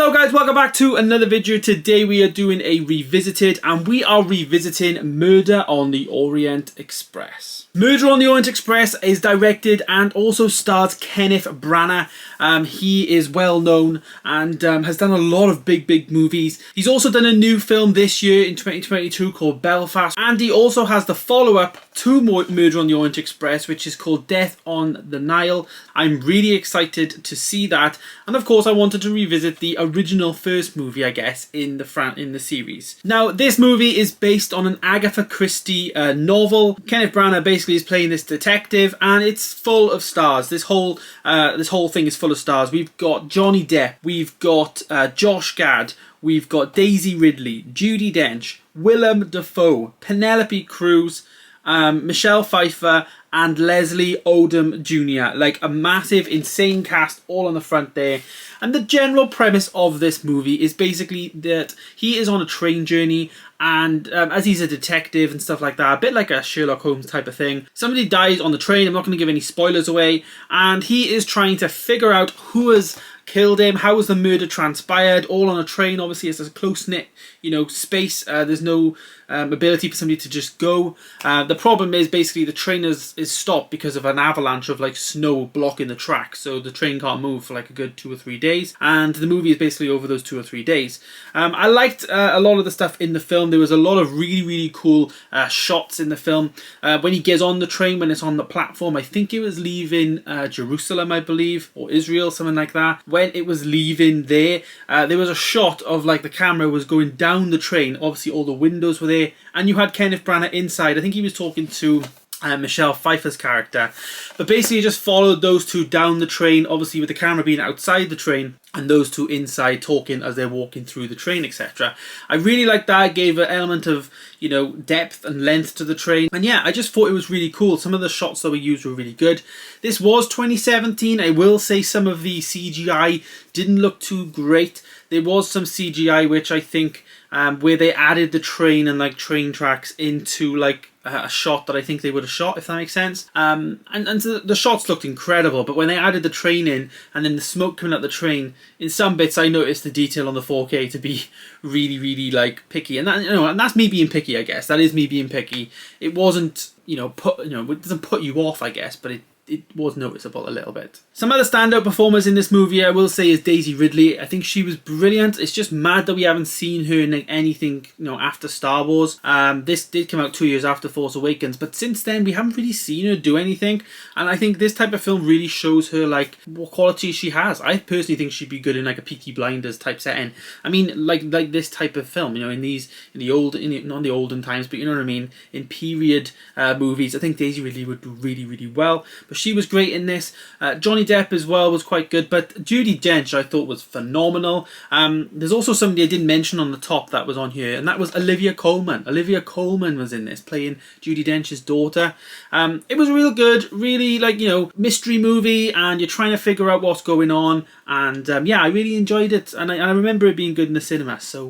Hello guys, welcome back to another video. Today we are doing a revisited and we are revisiting Murder on the Orient Express. Murder on the Orient Express is directed and also stars Kenneth Branagh. He is well known and has done a lot of big movies. He's also done a new film this year in 2022 called Belfast, and he also has the follow-up to Murder on the Orient Express, which is called Death on the Nile. I'm really excited to see that, and of course I wanted to revisit the original first movie, I guess, in the series. Now, this movie is based on an Agatha Christie novel. Kenneth Branagh basically is playing this detective, and it's full of stars. This whole thing is full of stars. We've got Johnny Depp, we've got Josh Gad, we've got Daisy Ridley, Judi Dench, Willem Dafoe, Penelope Cruz, Michelle Pfeiffer, and Leslie Odom Jr. Like a massive, insane cast all on the front there. And the general premise of this movie is basically that he is on a train journey, and as he's a detective and stuff like that, a bit like a Sherlock Holmes type of thing, somebody dies on the train. I'm not going to give any spoilers away, and he is trying to figure out who has killed him, how has the murder transpired, all on a train. Obviously it's a close-knit, space. There's no ability for somebody to just go. The problem is basically the train is stopped because of an avalanche of like snow blocking the track, so the train can't move for like a good 2 or 3 days, and the movie is basically over those 2 or 3 days. I liked a lot of the stuff in the film. There was a lot of really cool shots in the film. When he gets on the train, when it's on the platform, I think it was leaving Jerusalem, I believe, or Israel, something like that. When it was leaving there was a shot of like the camera was going down the train. Obviously all the windows were there, and you had Kenneth Branagh inside. I think he was talking to Michelle Pfeiffer's character, but basically just followed those two down the train, obviously with the camera being outside the train and those two inside talking as they're walking through the train, etc. I really liked that. It gave an element of depth and length to the train, and yeah, I just thought it was really cool. Some of the shots that were used were really good. This was 2017. I will say some of the CGI didn't look too great. There was some CGI which I think where they added the train and like train tracks into like a shot that I think they would have shot, if that makes sense. And so the shots looked incredible, but when they added the train in and then the smoke coming out the train, in some bits I noticed the detail on the 4K to be really like picky, and that and that's me being picky, I guess. That is me being picky. It wasn't it doesn't put you off, I guess, but it was noticeable a little bit. Some other standout performers in this movie I will say is Daisy Ridley. I think she was brilliant. It's just mad that we haven't seen her in anything after Star Wars. This did come out 2 years after Force Awakens, but since then we haven't really seen her do anything, and I think this type of film really shows her like what quality she has. I personally think she'd be good in like a Peaky Blinders type setting. I mean like this type of film, not in the olden times, but you know what I mean, in period movies. I think Daisy Ridley would do really well, but she was great in this. Johnny Depp as well was quite good, but Judi Dench I thought was phenomenal. There's also somebody I didn't mention on the top that was on here, and that was Olivia Colman. Olivia Colman was in this, playing Judi Dench's daughter. It was real good, really like, mystery movie, and you're trying to figure out what's going on, and yeah, I really enjoyed it, and I remember it being good in the cinema, so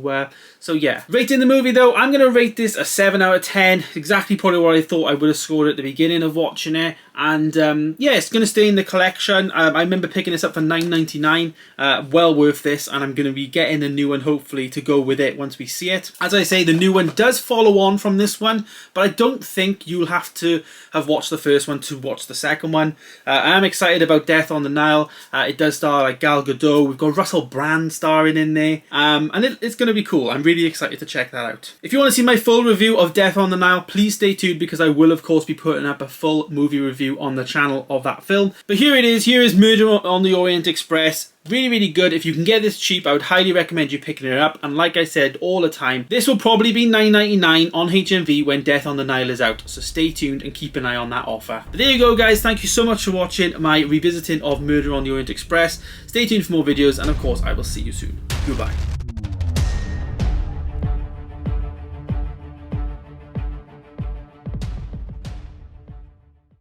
yeah. Rating the movie though, I'm going to rate this a 7 out of 10, exactly probably what I thought I would have scored at the beginning of watching it, and yeah, it's going to stay in the collection. I remember picking this up for $9.99, well worth this, and I'm going to be getting a new one hopefully to go with it once we see it. As I say, the new one does follow on from this one, but I don't think you'll have to have watched the first one to watch the second one. I am excited about Death on the Nile. It does star like Gal Gadot. We've got Russell Brand starring in there, and it's going to be cool. I'm really excited to check that out. If you want to see my full review of Death on the Nile, please stay tuned, because I will of course be putting up a full movie review on the channel of that film. But here it is. Here is Murder on the Orient Express. Really good. If you can get this cheap, I would highly recommend you picking it up. And like I said all the time, this will probably be $9.99 on HMV when Death on the Nile is out, so stay tuned and keep an eye on that offer. But there you go guys, thank you so much for watching my revisiting of Murder on the Orient Express. Stay tuned for more videos, and of course I will see you soon. Goodbye.